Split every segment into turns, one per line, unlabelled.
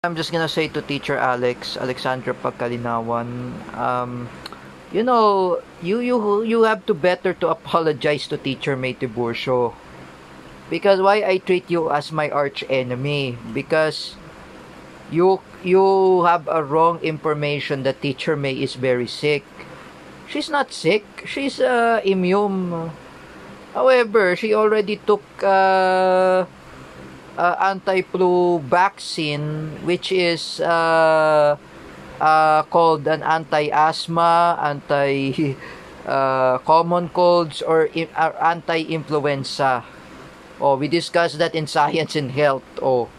I'm just gonna say to Teacher Alex, Alexandra Pagkalinawan, you know, you have to better to apologize to Teacher May Tiburcio. Because why I treat you as my arch enemy? Because you have a wrong information that Teacher May is very sick. She's not sick. She's immune. However, she already took anti-flu vaccine, which is called an anti-asthma, common colds, or anti-influenza. Oh, we discussed that in Science and Health. Oh,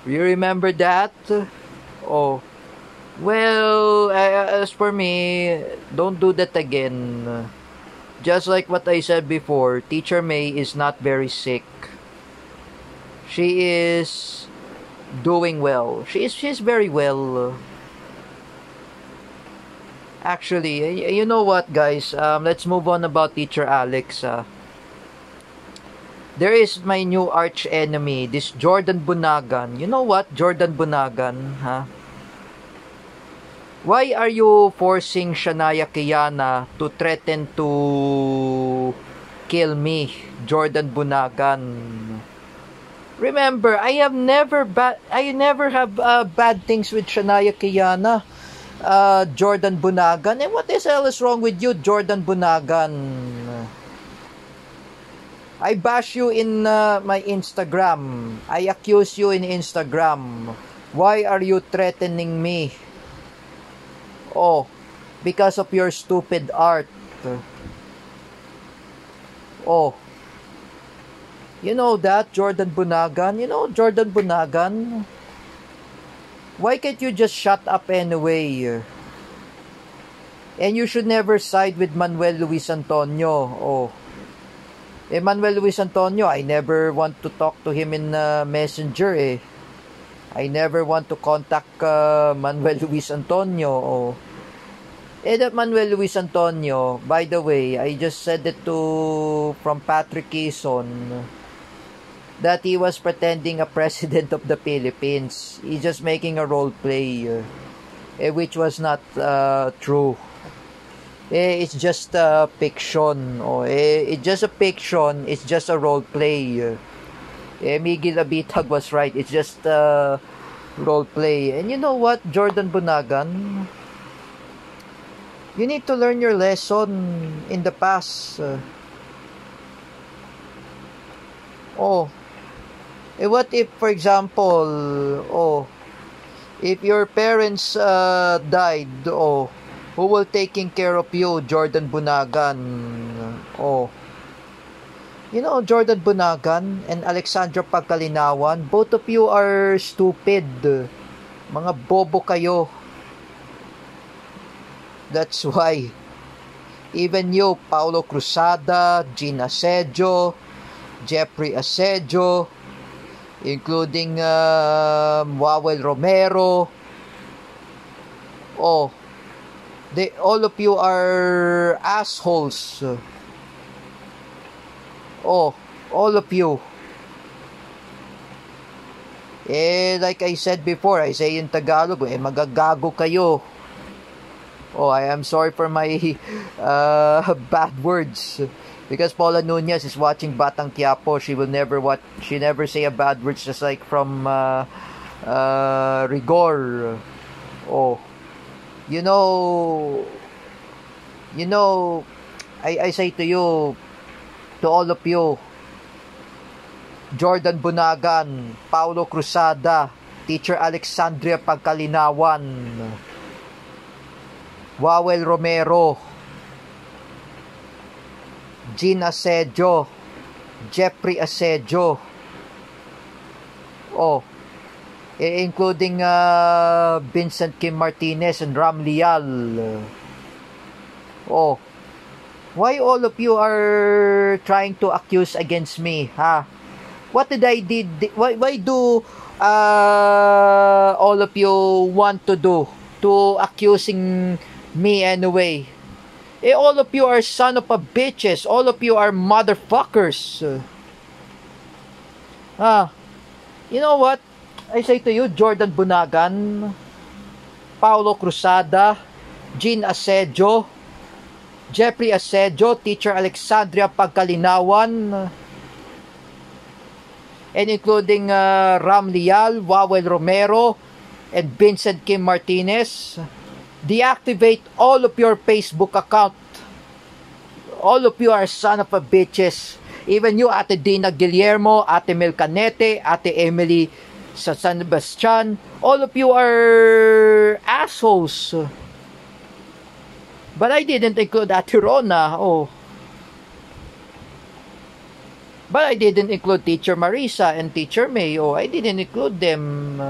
you remember that? Oh, well, as for me, don't do that again. Just like what I said before, Teacher May is not very sick. She is doing well. She's very well. Actually, you know what, guys? Let's move on about Teacher Alex. There is my new arch enemy, this Jordan Bunagan. You know what, Jordan Bunagan, huh? Why are you forcing Shania Kiana to threaten to kill me, Jordan Bunagan? Remember, I never have bad things with Shania Kiana, Jordan Bunagan. And what the hell is wrong with you, Jordan Bunagan? I bash you in my Instagram. I accuse you in Instagram. Why are you threatening me? Oh, because of your stupid art. Oh. You know that, Jordan Bunagan? You know Jordan Bunagan? Why can't you just shut up anyway? And you should never side with Manuel Luis Antonio. Oh. Manuel Luis Antonio, I never want to talk to him in Messenger eh. I never want to contact Manuel Luis Antonio. Oh. That Manuel Luis Antonio, by the way, I just said it from Patrick Quezon that he was pretending a president of the Philippines. He's just making a role play, which was not true. It's just a fiction. It's just a fiction. It's just a role play. Miguel Abitag was right. It's just a role play. And you know what, Jordan Bunagan? You need to learn your lesson in the past. What if, for example, if your parents died, who will taking care of you, Jordan Bunagan? You know, Jordan Bunagan and Alexandra Pagkalinawan, both of you are stupid. Mga bobo kayo. That's why. Even you, Paulo Cruzada, Jean Asedio, Jeffrey Asedio, including Wawel Romero. All of you are assholes. All of you. Like I said before, I say in Tagalog, magagago kayo. I am sorry for my bad words. Because Paula Nunez is watching Batang Quiapo. She never say a bad words, just like from Rigor. You know, I say to you, to all of you, Jordan Bunagan, Paulo Cruzada, Teacher Alexandria Pagkalinawan, Wawel Romero, Jean Asedio, Jeffrey Asedio, including Vincent Kim Martinez and Ram Lial. Why all of you are trying to accuse against me, ha? What did I did? Why do all of you want to do to accusing me anyway? All of you are son of a bitches. All of you are motherfuckers. You know what? I say to you, Jordan Bunagan, Paulo Cruzada, Jean Asedio, Jeffrey Asedio, Teacher Alexandria Pagkalinawan, and including Ram Lial, Wawel Romero, and Vincent Kim Martinez. Deactivate all of your Facebook account. All of you are son of a bitches. Even you, Ate Dina Guillermo, Ate Mel Canete, Ate Emily sa San Sebastian, all of you are assholes. But I didn't include Ate Rona. Oh. But I didn't include Teacher Marisa and Teacher May. Oh, I didn't include them.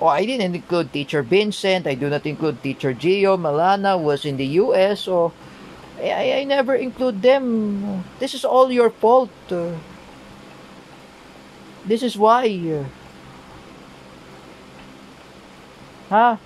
Oh, I didn't include Teacher Vincent. I do not include Teacher Gio Malana, who was in the US. Oh, I never include them. This is all your fault. This is why. Huh?